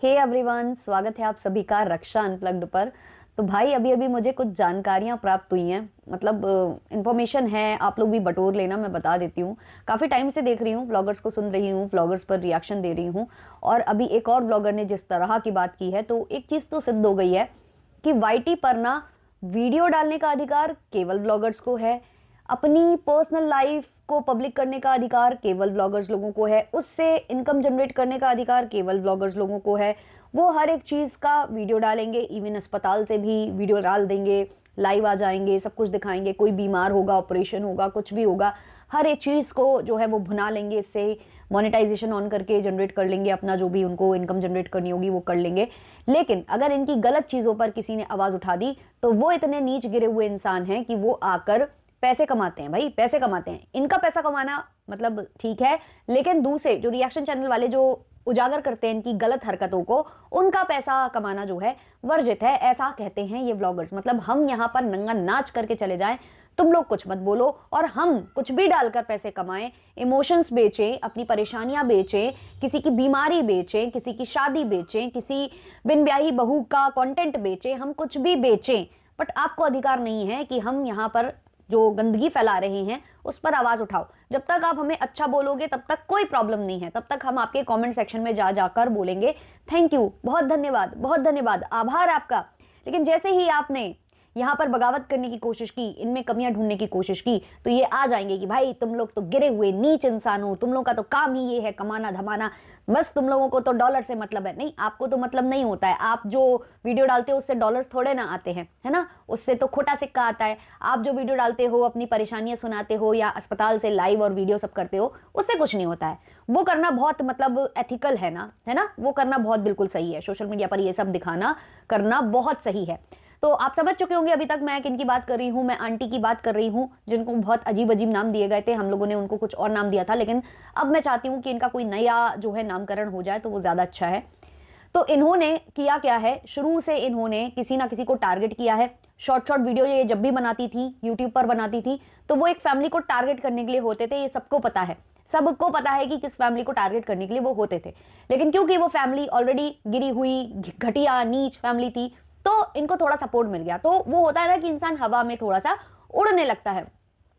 Hey everyone, स्वागत है आप सभी का रक्षा अनप्लग्ड पर। तो भाई अभी अभी मुझे कुछ जानकारियां प्राप्त हुई हैं, मतलब इंफॉर्मेशन है, आप लोग भी बटोर लेना, मैं बता देती हूँ। काफ़ी टाइम से देख रही हूँ, ब्लॉगर्स को सुन रही हूँ, ब्लॉगर्स पर रिएक्शन दे रही हूँ। और अभी एक और ब्लॉगर ने जिस तरह की बात की है, तो एक चीज़ तो सिद्ध हो गई है कि वाईटी पर ना वीडियो डालने का अधिकार केवल ब्लॉगर्स को है, अपनी पर्सनल लाइफ को पब्लिक करने का अधिकार केवल ब्लॉगर्स लोगों को है, उससे इनकम जनरेट करने का अधिकार केवल ब्लॉगर्स लोगों को है। वो हर एक चीज़ का वीडियो डालेंगे, इवन अस्पताल से भी वीडियो डाल देंगे, लाइव आ जाएंगे, सब कुछ दिखाएंगे, कोई बीमार होगा, ऑपरेशन होगा, कुछ भी होगा, हर एक चीज़ को जो है वो भुना लेंगे, इससे मोनेटाइजेशन ऑन करके जनरेट कर लेंगे, अपना जो भी उनको इनकम जनरेट करनी होगी वो कर लेंगे। लेकिन अगर इनकी गलत चीज़ों पर किसी ने आवाज़ उठा दी तो वो इतने नीच गिरे हुए इंसान हैं कि वो आकर पैसे कमाते हैं। भाई पैसे कमाते हैं, इनका पैसा कमाना मतलब ठीक है, लेकिन दूसरे जो रिएक्शन चैनल वाले जो उजागर करते हैं इनकी गलत हरकतों को, उनका पैसा कमाना जो है वर्जित है, ऐसा कहते हैं ये ब्लॉगर्स। मतलब हम यहाँ पर नंगा नाच करके चले जाएं, तुम लोग कुछ मत बोलो और हम कुछ भी डालकर पैसे कमाएं, इमोशंस बेचें, अपनी परेशानियां बेचें, किसी की बीमारी बेचें, किसी की शादी बेचें, किसी बिन ब्याही बहू का कंटेंट बेचें, हम कुछ भी बेचें, बट आपको अधिकार नहीं है कि हम यहाँ पर जो गंदगी फैला रहे हैं उस पर आवाज उठाओ। जब तक आप हमें अच्छा बोलोगे तब तक कोई प्रॉब्लम नहीं है, तब तक हम आपके कमेंट सेक्शन में जा जाकर बोलेंगे थैंक यू, बहुत धन्यवाद, आभार आपका। लेकिन जैसे ही आपने यहाँ पर बगावत करने की कोशिश की, इनमें कमियां ढूंढने की कोशिश की, तो ये आ जाएंगे कि भाई तुम लोग तो गिरे हुए नीच इंसान हो, तुम लोगों का तो काम ही ये है कमाना धमाना, बस तुम लोगों को तो डॉलर से मतलब है। नहीं, आपको तो मतलब नहीं होता है, आप जो वीडियो डालते हो उससे डॉलर्स थोड़े ना आते हैं, है ना, उससे तो खोटा सिक्का आता है। आप जो वीडियो डालते हो, अपनी परेशानियां सुनाते हो या अस्पताल से लाइव और वीडियो सब करते हो, उससे कुछ नहीं होता है। वो करना बहुत मतलब एथिकल है ना, है ना, वो करना बहुत बिल्कुल सही है, सोशल मीडिया पर ये सब दिखाना करना बहुत सही है। तो आप समझ चुके होंगे अभी तक मैं किन की बात कर रही हूँ। मैं आंटी की बात कर रही हूँ जिनको बहुत अजीब अजीब नाम दिए गए थे, हम लोगों ने उनको कुछ और नाम दिया था, लेकिन अब मैं चाहती हूँ कि इनका कोई नया जो है नामकरण हो जाए तो वो ज़्यादा अच्छा है। तो इन्होंने किया क्या है, शुरू से इन्होंने किसी ना किसी को टारगेट किया है। शॉर्ट शॉर्ट वीडियो ये जब भी बनाती थी, यूट्यूब पर बनाती थी, तो वो एक फैमिली को टारगेट करने के लिए होते थे। ये सबको पता है, सबको पता है कि किस फैमिली को टारगेट करने के लिए वो होते थे। लेकिन क्योंकि वो फैमिली ऑलरेडी गिरी हुई घटिया नीच फैमिली थी, तो इनको थोड़ा सपोर्ट मिल गया। तो वो होता है ना कि इंसान हवा में थोड़ा सा उड़ने लगता है,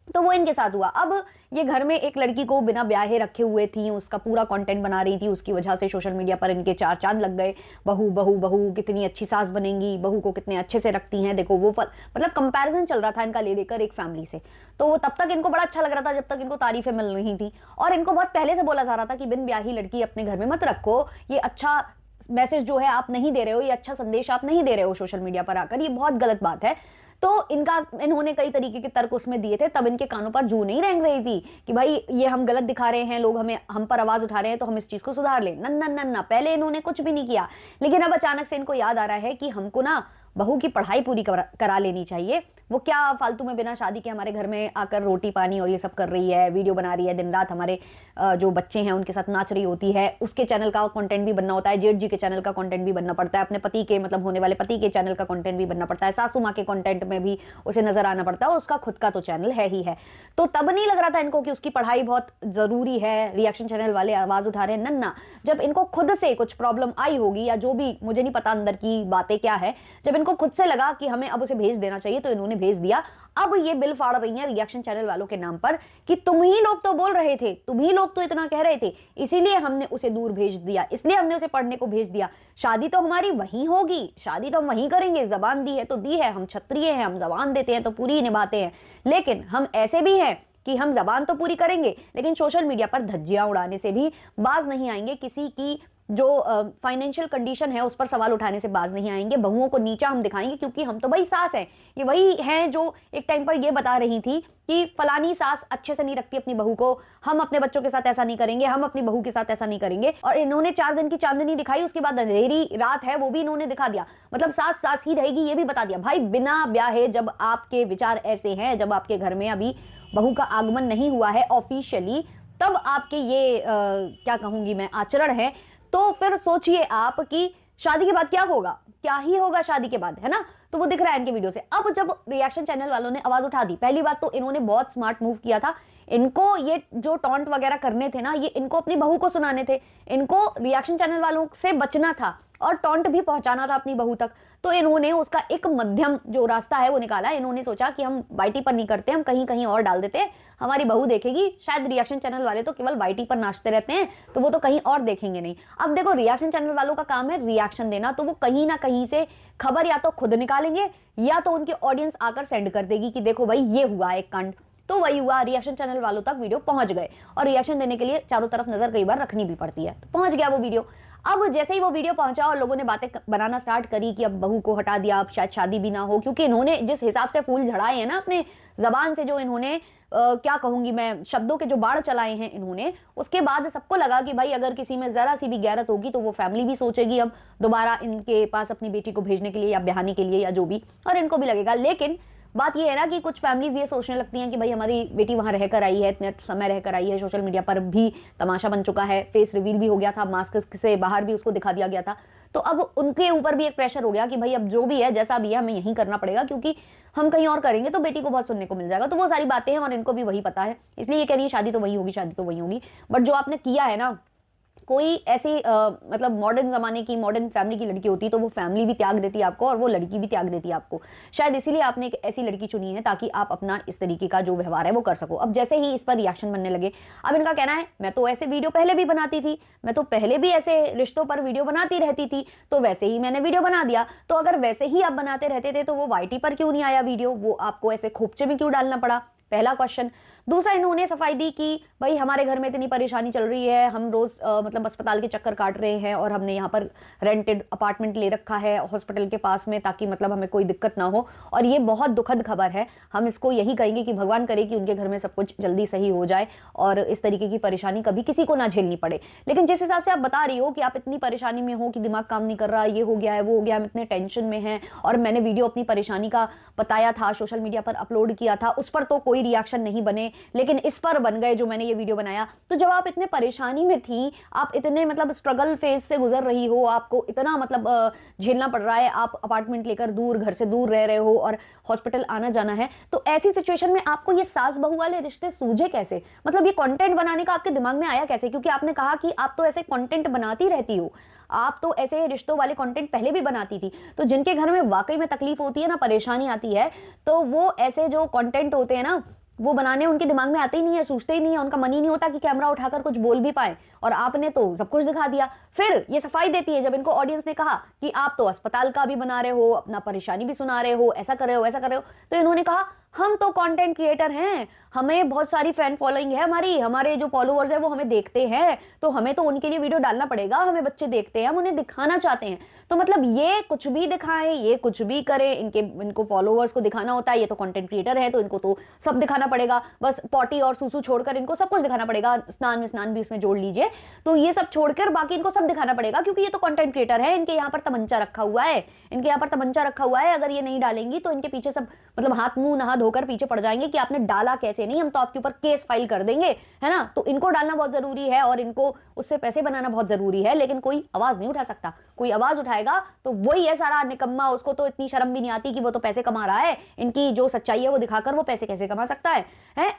तो वो इनके साथ हुआ। अब ये घर में एक लड़की को बिना ब्याहे रखे हुए थी, उसका पूरा कंटेंट बना रही थी, उसकी वजह से सोशल मीडिया पर इनके चार चांद लग गए। बहू बहू बहू, कितनी अच्छी सास बनेंगी, बहू को कितने अच्छे से रखती हैं, देखो वो फल, मतलब कंपैरिजन चल रहा था इनका ले लेकर एक फैमिली से। तो वो तब तक इनको बड़ा अच्छा लग रहा था जब तक इनको तारीफें मिल रही थी, और इनको बहुत पहले से बोला जा रहा था कि बिन ब्याही लड़की अपने घर में मत रखो, ये अच्छा मैसेज जो है आप नहीं दे रहे हो, ये अच्छा संदेश आप नहीं दे रहे हो सोशल मीडिया पर आकर, ये बहुत गलत बात है। तो इन्होंने कई तरीके के तर्क उसमें दिए थे, तब इनके कानों पर जू नहीं रेंग रही थी कि भाई ये हम गलत दिखा रहे हैं, लोग हमें हम पर आवाज उठा रहे हैं, तो हम इस चीज को सुधार लें। नन्ना नन्ना, पहले इन्होंने कुछ भी नहीं किया, लेकिन अब अचानक से इनको याद आ रहा है कि हमको ना बहू की पढ़ाई पूरी करा लेनी चाहिए। वो क्या फालतू में बिना शादी के हमारे घर में आकर रोटी पानी और ये सब कर रही है, वीडियो बना रही है, दिन रात हमारे जो बच्चे हैं उनके साथ नाच रही होती है, उसके चैनल का कंटेंट भी बनना होता है, जेठ जी के चैनल का कंटेंट भी बनना पड़ता है, अपने पति के मतलब होने वाले पति के चैनल का कंटेंट भी बनना पड़ता है, सासू माँ के कंटेंट में भी उसे नजर आना पड़ता है, उसका खुद का तो चैनल है ही है। तो तब नहीं लग रहा था इनको कि उसकी पढ़ाई बहुत जरूरी है, रिएक्शन चैनल वाले आवाज उठा रहे हैं। नन्ना, जब इनको खुद से कुछ प्रॉब्लम आई होगी या जो भी, मुझे नहीं पता अंदर की बातें क्या है, जब इनको खुद से लगा कि हमें अब उसे भेज देना चाहिए तो इन्होंने भेज दिया। अब ये बिल फाड़ रही हैं रिएक्शन चैनल वालों के नाम पर कि तुम ही लोग तो बोल रहे थे, तुम ही लोग तो इतना कह रहे थे, इसीलिए हमने उसे दूर भेज दिया, इसलिए हमने उसे पढ़ने को भेज दिया। शादी तो हमारी वहीं होगी, शादी तो हम वहीं करेंगे, जबान दी है तो दी है, हम क्षत्रिय हैं, हम जबान देते हैं तो पूरी ही निभाते हैं। लेकिन हम ऐसे भी हैं कि हम जबान तो पूरी करेंगे, लेकिन सोशल मीडिया पर धज्जियां उड़ाने से भी बाज नहीं आएंगे, किसी की जो फाइनेंशियल कंडीशन है उस पर सवाल उठाने से बाज नहीं आएंगे, बहुओं को नीचा हम दिखाएंगे, क्योंकि हम तो भाई सास हैं। ये वही हैं जो एक टाइम पर ये बता रही थी कि फलानी सास अच्छे से नहीं रखती अपनी बहू को, हम अपने बच्चों के साथ ऐसा नहीं करेंगे, हम अपनी बहू के साथ ऐसा नहीं करेंगे। और इन्होंने 4 दिन की चांदनी दिखाई, उसके बाद अंधेरी रात है वो भी इन्होंने दिखा दिया, मतलब सास सास ही रहेगी ये भी बता दिया। भाई बिना ब्याहे जब आपके विचार ऐसे हैं, जब आपके घर में अभी बहू का आगमन नहीं हुआ है ऑफिशियली, तब आपके ये क्या कहूंगी मैं, आचरण है, तो फिर सोचिए आप कि शादी के बाद क्या होगा, क्या ही होगा शादी के बाद, है ना। तो वो दिख रहा है इनके वीडियो से। अब जब रिएक्शन चैनल वालों ने आवाज उठा दी, पहली बात तो इन्होंने बहुत स्मार्ट मूव किया था, इनको ये जो टॉन्ट वगैरह करने थे ना, ये इनको अपनी बहू को सुनाने थे, इनको रिएक्शन चैनल वालों से बचना था। और टॉन्ट भी पहुंचाना था अपनी बहू तक। तो इन्होंने उसका एक मध्यम जो रास्ता है वो निकाला। इन्होंने सोचा कि हम वाईटी पर नहीं करते, हम कहीं कहीं और डाल देते हैं, हमारी बहू देखेगी, शायद रिएक्शन चैनल वाले तो केवल वाईटी पर नाचते रहते हैं, तो वो तो कहीं और देखेंगे नहीं। अब देखो, रिएक्शन चैनल वालों का काम है रिएक्शन देना, तो वो कहीं ना कहीं से खबर या तो खुद निकालेंगे या तो उनकी ऑडियंस आकर सेंड कर देगी कि देखो भाई ये हुआ एक कांड। तो वही हुआ, रिएक्शन चैनल वालों तक वीडियो पहुंच गए, और रिएक्शन देने के लिए चारों तरफ नजर कई बार रखनी भी पड़ती है, तो पहुंच गया वो वीडियो। अब जैसे ही वो वीडियो पहुंचा और लोगों ने बातें बनाना स्टार्ट करी कि अब बहू को हटा दिया, अब शायद शादी भी ना हो, क्योंकि इन्होंने जिस हिसाब से फूल झड़ाए हैं ना अपने जबान से, जो इन्होंने क्या कहूंगी मैं, शब्दों के जो बाढ़ चलाए हैं इन्होंने, उसके बाद सबको लगा कि भाई अगर किसी में जरा सी भी गैरत होगी तो वो फैमिली भी सोचेगी अब दोबारा इनके पास अपनी बेटी को भेजने के लिए या ब्याहने के लिए या जो भी, और इनको भी लगेगा। लेकिन बात ये है ना कि कुछ फैमिलीज ये सोचने लगती हैं कि भाई हमारी बेटी वहां रहकर आई है, इतने समय रहकर आई है, सोशल मीडिया पर भी तमाशा बन चुका है, फेस रिवील भी हो गया था, मास्क से बाहर भी उसको दिखा दिया गया था, तो अब उनके ऊपर भी एक प्रेशर हो गया कि भाई अब जो भी है जैसा भी है हमें यही करना पड़ेगा, क्योंकि हम कहीं और करेंगे तो बेटी को बहुत सुनने को मिल जाएगा। तो वो सारी बातें हैं और इनको भी वही पता है, इसलिए ये कह रही है शादी तो वही होगी, शादी तो वही होगी। बट जो आपने किया है ना, कोई ऐसी मतलब मॉडर्न जमाने की, मॉडर्न फैमिली की लड़की होती तो वो फैमिली भी त्याग देती आपको और वो लड़की भी त्याग देती आपको। शायद इसीलिए आपने एक ऐसी लड़की चुनी है ताकि आप अपना इस तरीके का जो व्यवहार है वो कर सको। अब जैसे ही इस पर रिएक्शन बनने लगे, अब इनका कहना है मैं तो ऐसे वीडियो पहले भी बनाती थी, मैं तो पहले भी ऐसे रिश्तों पर वीडियो बनाती रहती थी, तो वैसे ही मैंने वीडियो बना दिया। तो अगर वैसे ही आप बनाते रहते थे तो वो वाईटी पर क्यों नहीं आया वीडियो, वो आपको ऐसे खोपचे में क्यों डालना पड़ा, पहला क्वेश्चन। दूसरा, इन्होंने सफाई दी कि भाई हमारे घर में इतनी परेशानी चल रही है, हम रोज मतलब अस्पताल के चक्कर काट रहे हैं और हमने यहाँ पर रेंटेड अपार्टमेंट ले रखा है हॉस्पिटल के पास में, ताकि मतलब हमें कोई दिक्कत ना हो। और ये बहुत दुखद खबर है, हम इसको यही कहेंगे कि भगवान करे कि उनके घर में सब कुछ जल्दी सही हो जाए और इस तरीके की परेशानी कभी किसी को ना झेलनी पड़े। लेकिन जिस हिसाब से आप बता रही हो कि आप इतनी परेशानी में हो कि दिमाग काम नहीं कर रहा, ये हो गया है, वो हो गया, हम इतने टेंशन में हैं, और मैंने वीडियो अपनी परेशानी का बताया था, सोशल मीडिया पर अपलोड किया था, उस पर तो कोई रिएक्शन नहीं बने, लेकिन इस पर बन गए जो मैंने ये वीडियो बनाया। तो जब आप इतने परेशानी में थी, आप इतने मतलब स्ट्रगल फेज से गुजर रही हो, आपको इतना मतलब झेलना पड़ रहा है, आप अपार्टमेंट लेकर दूर, घर से दूर रह रहे हो और हॉस्पिटल आना जाना है, तो ऐसी सिचुएशन में आपको ये सास बहू वाले रिश्ते सूझे कैसे? मतलब ये कंटेंट बनाने का आपके दिमाग में आया कैसे? क्योंकि आपने कहा कि आप तो ऐसे कंटेंट बनाती रहती हो, आप तो ऐसे रिश्तों वाले कंटेंट पहले भी बनाती थी। तो जिनके घर में वाकई में तकलीफ होती है ना, परेशानी आती है, तो वो ऐसे जो कंटेंट होते हैं ना, वो बनाने उनके दिमाग में आते ही नहीं है, सोचते ही नहीं है, उनका मन ही नहीं होता कि कैमरा उठाकर कुछ बोल भी पाए। और आपने तो सब कुछ दिखा दिया। फिर ये सफाई देती है जब इनको ऑडियंस ने कहा कि आप तो अस्पताल का भी बना रहे हो, अपना परेशानी भी सुना रहे हो, ऐसा कर रहे हो, ऐसा कर रहे हो, तो इन्होंने कहा हम तो कंटेंट क्रिएटर हैं, हमें बहुत सारी फैन फॉलोइंग है, हमारे जो फॉलोअर्स है वो हमें देखते हैं, तो हमें तो उनके लिए वीडियो डालना पड़ेगा, हमें बच्चे देखते हैं, हम उन्हें दिखाना चाहते हैं। तो मतलब ये कुछ भी दिखाएं, ये कुछ भी करें, इनको फॉलोअर्स को दिखाना होता है, ये तो कंटेंट क्रिएटर है तो इनको तो सब दिखाना पड़ेगा, बस पॉटी और सूसू छोड़कर इनको सब कुछ दिखाना पड़ेगा, स्नान भी उसमें जोड़ लीजिए, तो ये सब छोड़कर बाकी इनको सब दिखाना पड़ेगा, क्योंकि ये तो कंटेंट क्रिएटर है, इनके यहाँ पर तमंचा रखा हुआ है, इनके यहाँ पर तमंचा रखा हुआ है। अगर ये नहीं डालेंगी तो इनके पीछे सब मतलब हाथ मुंह नहा धोकर पीछे पड़ जाएंगे कि आपने डाला कैसे नहीं, हम तो आपके ऊपर केस फाइल कर देंगे, है ना। तो इनको डालना बहुत जरूरी है और इनको उससे पैसे बनाना बहुत जरूरी है, लेकिन कोई आवाज नहीं उठा सकता। कोई आवाज उठाएगा तो वही है सारा निकम्मा, उसको तो इतनी शर्म भी नहीं आती कि वो तो पैसे कमा रहा है, इनकी जो सच्चाई है वो दिखाकर वो पैसे कैसे कमा सकता है।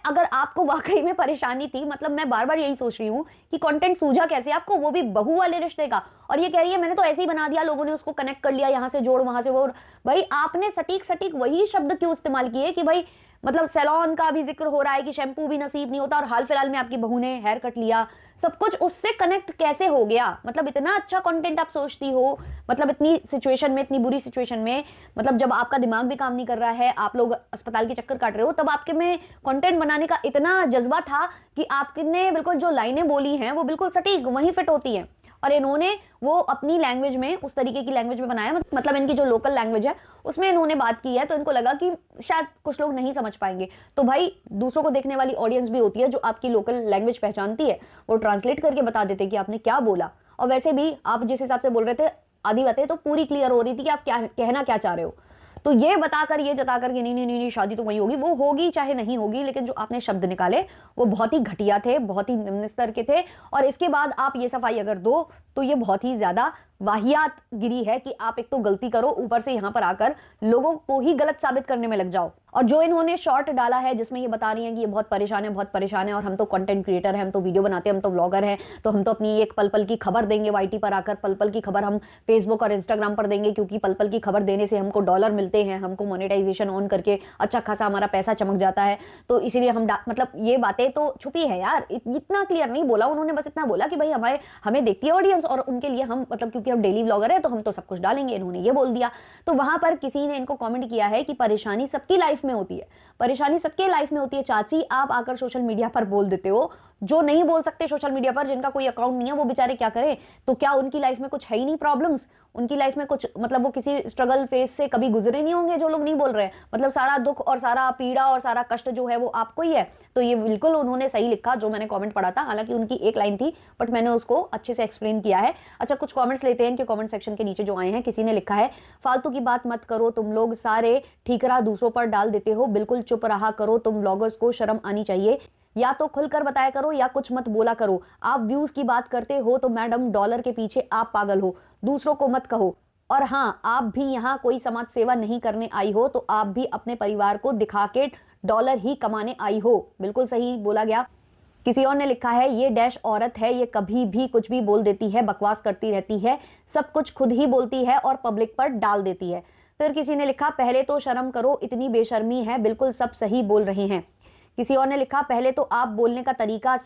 अगर आपको वाकई में परेशानी थी, मतलब मैं बार बार यही सोच रही हूँ कि कंटेंट सूझा कैसे आपको, वो भी बहू वाले रिश्ते का, और ये कह रही है मैंने तो ऐसे ही बना दिया, लोगों ने उसको कनेक्ट कर लिया, यहाँ से जोड़ वहां से वो। भाई आपने सटीक सटीक वही शब्द क्यों इस्तेमाल किए कि भाई मतलब सैलून का भी जिक्र हो रहा है कि शैम्पू भी नसीब नहीं होता, और हाल फिलहाल में आपकी बहू ने हेयर कट लिया, सब कुछ उससे कनेक्ट कैसे हो गया? मतलब इतना अच्छा कंटेंट आप सोचती हो, मतलब इतनी सिचुएशन में, इतनी बुरी सिचुएशन में, मतलब जब आपका दिमाग भी काम नहीं कर रहा है, आप लोग अस्पताल के चक्कर काट रहे हो, तब आपके में कंटेंट बनाने का इतना जज्बा था कि आपने बिल्कुल जो लाइनें बोली हैं वो बिल्कुल सटीक वहीं फिट होती हैं। और इन्होंने वो अपनी लैंग्वेज में, उस तरीके की लैंग्वेज में बनाया, मतलब इनकी जो लोकल लैंग्वेज है उसमें इन्होंने बात की है, तो इनको लगा कि शायद कुछ लोग नहीं समझ पाएंगे। तो भाई दूसरों को देखने वाली ऑडियंस भी होती है जो आपकी लोकल लैंग्वेज पहचानती है, वो ट्रांसलेट करके बता देते कि आपने क्या बोला। और वैसे भी आप जिस हिसाब से बोल रहे थे, आधी बातें तो पूरी क्लियर हो रही थी कि आप क्या कहना क्या चाह रहे हो। तो ये बताकर, ये जताकर कि नहीं नहीं नहीं शादी तो वही होगी, वो होगी चाहे नहीं होगी, लेकिन जो आपने शब्द निकाले वो बहुत ही घटिया थे, बहुत ही निम्न स्तर के थे। और इसके बाद आप ये सफाई अगर दो तो ये बहुत ही ज्यादा वाहियात गिरी है कि आप एक तो गलती करो, ऊपर से यहाँ पर आकर लोगों को ही गलत साबित करने में लग जाओ। और जो इन्होंने शॉर्ट डाला है जिसमें ये बता रही हैं कि ये बहुत परेशान है, बहुत परेशान है, और हम तो कंटेंट क्रिएटर हैं, हम तो वीडियो बनाते हैं, हम तो व्लॉगर हैं, तो हम तो अपनी एक पल पल की खबर देंगे वाईटी पर आकर, पल पल की खबर हम फेसबुक और इंस्टाग्राम पर देंगे, क्योंकि पल पल की खबर देने से हमको डॉलर मिलते हैं, हमको मोनेटाइजेशन ऑन करके अच्छा खासा हमारा पैसा चमक जाता है, तो इसीलिए हम मतलब ये बातें तो छुपी है यार, इतना क्लियर नहीं बोला उन्होंने, बस इतना बोला कि भाई हमें देखती है ऑडियंस और उनके लिए हम मतलब क्योंकि हम डेली व्लॉगर है तो हम तो सब कुछ डालेंगे, इन्होंने ये बोल दिया। तो वहां पर किसी ने इनको कमेंट किया है कि परेशानी सबकी लाइफ में होती है, परेशानी सबके लाइफ में होती है चाची, आप आकर सोशल मीडिया पर बोल देते हो। जो नहीं बोल सकते सोशल मीडिया पर, जिनका कोई अकाउंट नहीं है, वो बेचारे क्या करें? तो क्या उनकी लाइफ में कुछ है ही नहीं प्रॉब्लम्स? उनकी लाइफ में कुछ मतलब वो किसी स्ट्रगल फेज से कभी गुजरे नहीं होंगे जो लोग नहीं बोल रहे हैं? मतलब सारा दुख और सारा पीड़ा और सारा कष्ट जो है वो आपको ही है। तो ये बिल्कुल उन्होंने सही लिखा जो मैंने कमेंट पढ़ा था, हालांकि उनकी एक लाइन थी बट मैंने उसको अच्छे से एक्सप्लेन किया है। अच्छा, कुछ कमेंट्स लेते हैं इनके कमेंट सेक्शन के नीचे जो आए हैं। किसी ने लिखा है, फालतू की बात मत करो, तुम लोग सारे ठीकरा दूसरों पर डाल देते हो, बिल्कुल चुप रहा करो, तुम ब्लॉगर्स को शर्म आनी चाहिए, या तो खुलकर बताया करो या कुछ मत बोला करो। आप व्यूज की बात करते हो तो मैडम डॉलर के पीछे आप पागल हो, दूसरों को मत कहो। और हाँ, आप भी यहाँ कोई समाज सेवा नहीं करने आई हो, तो आप भी अपने परिवार को दिखा के डॉलर ही कमाने आई हो। बिल्कुल सही बोला गया। किसी और ने लिखा है, ये डैश औरत है, ये कभी भी कुछ भी बोल देती है, बकवास करती रहती है, सब कुछ खुद ही बोलती है और पब्लिक पर डाल देती है। फिर किसी ने लिखा, पहले तो शर्म करो, इतनी बेशर्मी है, बिल्कुल सब सही बोल रहे हैं। किसी और ने लिखा, पहले तो आप बोलने का तरीका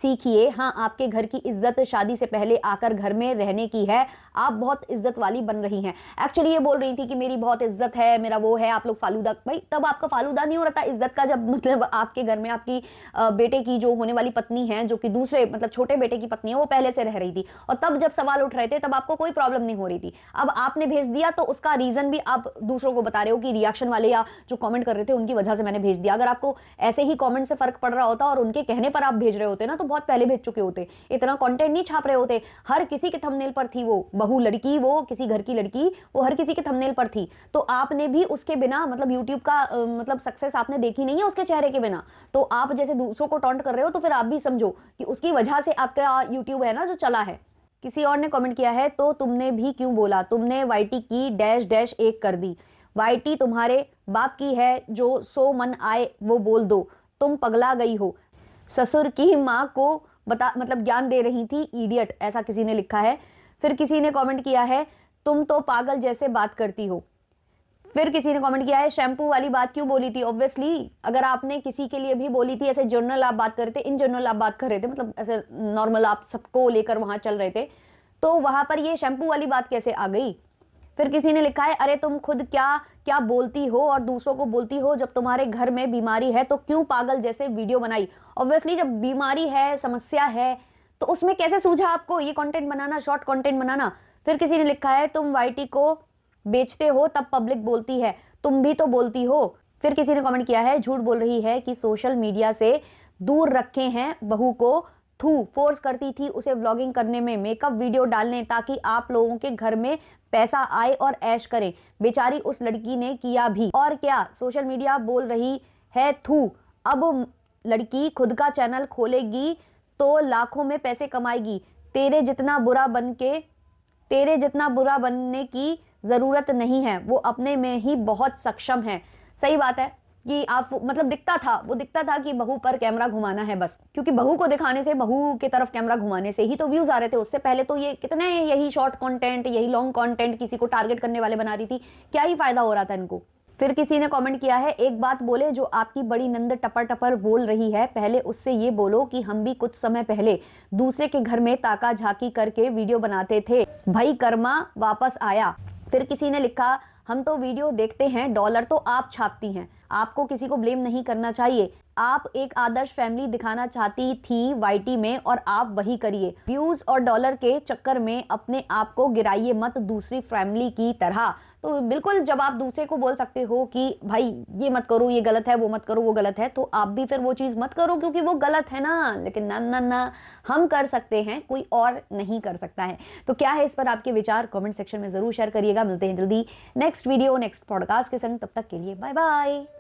सीखिए। हाँ, आपके घर की इज्जत शादी से पहले आकर घर में रहने की है, आप बहुत इज्जत वाली बन रही हैं। एक्चुअली ये बोल रही थी कि मेरी बहुत इज्जत है, मेरा वो है, आप लोग फालूदा। भाई तब आपका फालूदा नहीं हो रहा था इज्जत का, जब मतलब आपके घर में आपकी बेटे की जो होने वाली पत्नी है, जो कि दूसरे मतलब छोटे बेटे की पत्नी है, वो पहले से रह रही थी, और तब जब सवाल उठ रहे थे तब आपको कोई प्रॉब्लम नहीं हो रही थी। अब आपने भेज दिया तो उसका रीजन भी आप दूसरों को बता रहे हो कि रिएक्शन वाले या जो कॉमेंट कर रहे थे उनकी वजह से मैंने भेज दिया। अगर आपको ऐसे ही कॉमेंट से फर्क पड़ रहा होता और उनके कहने पर आप भेज रहे होते ना, तो बहुत पहले भेज चुके होते, इतना कंटेंट नहीं छाप रहे होते। हर किसी के थंबनेल पर थी वो बहू लड़की, वो किसी घर की लड़की, वो हर किसी के थंबनेल पर थी। तो आपने भी उसके बिना मतलब यूट्यूब का मतलब सक्सेस आपने देखी नहीं है उसके चेहरे के बिना। तो आप जैसे दूसरों को टॉन्ट कर रहे हो, तो फिर आप भी समझो कि उसकी वजह से आपका यूट्यूब है ना जो चला है। किसी और ने कमेंट किया है, तो तुमने भी क्यों बोला, तुमने वाईटी की डैश डैश एक कर दी, वाईटी तुम्हारे बाप की है, जो सो मन आए वो बोल दो, तुम पगला गई हो, ससुर की माँ को बता मतलब ज्ञान दे रही थी, इडियट, ऐसा किसी ने लिखा है। फिर किसी ने कमेंट किया है, तुम तो पागल जैसे बात करती हो। फिर किसी ने कमेंट किया है, शैम्पू वाली बात क्यों बोली थी? ऑब्वियसली अगर आपने किसी के लिए भी बोली थी, ऐसे जनरल आप बात कर रहे थे, इन जनरल आप बात कर रहे थे, मतलब ऐसे नॉर्मल आप सबको लेकर वहां चल रहे थे, तो वहां पर ये शैम्पू वाली बात कैसे आ गई? फिर किसी ने लिखा है, अरे तुम खुद क्या क्या बोलती हो और दूसरों को बोलती हो, जब तुम्हारे घर में बीमारी है तो क्यों पागल जैसे वीडियो बनाई? ऑब्वियसली जब बीमारी है, समस्या है, तो उसमें कैसे सूझा आपको ये कंटेंट बनाना, शॉर्ट कंटेंट बनाना? फिर किसी ने लिखा है, तुम वाईटी को बेचते हो तब पब्लिक बोलती है, तुम भी तो बोलती हो। फिर किसी ने कमेंट किया है, झूठ बोल रही है कि सोशल मीडिया से दूर रखे हैं बहू को, थू फोर्स करती थी उसे व्लॉगिंग करने में, मेकअप वीडियो डालने, ताकि आप लोगों के घर में पैसा आए और ऐश करे। बेचारी उस लड़की ने किया भी, और क्या सोशल मीडिया बोल रही है थू। अब लड़की खुद का चैनल खोलेगी तो लाखों में पैसे कमाएगी। तेरे जितना बुरा बनने की जरूरत नहीं है, वो अपने में ही बहुत सक्षम है। सही बात है कि आप मतलब दिखता था कि बहू पर कैमरा घुमाना है बस, क्योंकि बहू को दिखाने से, बहू की तरफ कैमरा घुमाने से ही तो व्यूज आ रहे थे। उससे पहले तो ये कितने यही शॉर्ट कंटेंट, यही लॉन्ग कंटेंट किसी को टारगेट करने वाले बना रही थी, क्या ही फायदा हो रहा था इनको। फिर किसी ने कमेंट किया है, एक बात बोले, जो आपकी बड़ी नंद टपर टपर बोल रही है, पहले उससे ये बोलो कि हम भी कुछ समय पहले दूसरे के घर में ताका झाकी करके वीडियो बनाते थे, भाई कर्मा वापस आया। फिर किसी ने लिखा, हम तो वीडियो देखते हैं, डॉलर तो आप छापती हैं, आपको किसी को ब्लेम नहीं करना चाहिए। आप एक आदर्श फैमिली दिखाना चाहती थी वाईटी में, और आप वही करिए। व्यूज और डॉलर के चक्कर में अपने आप को गिराइए मत दूसरी फैमिली की तरह। तो बिल्कुल, जब आप दूसरे को बोल सकते हो कि भाई ये मत करो, ये गलत है, वो मत करो, वो गलत है, तो आप भी फिर वो चीज मत करो क्योंकि वो गलत है ना। लेकिन ना ना ना, हम कर सकते हैं, कोई और नहीं कर सकता है। तो क्या है इस पर आपके विचार? कमेंट सेक्शन में जरूर शेयर करिएगा। मिलते हैं जल्दी नेक्स्ट वीडियो, नेक्स्ट पॉडकास्ट के संग। तब तक के लिए बाय बाय।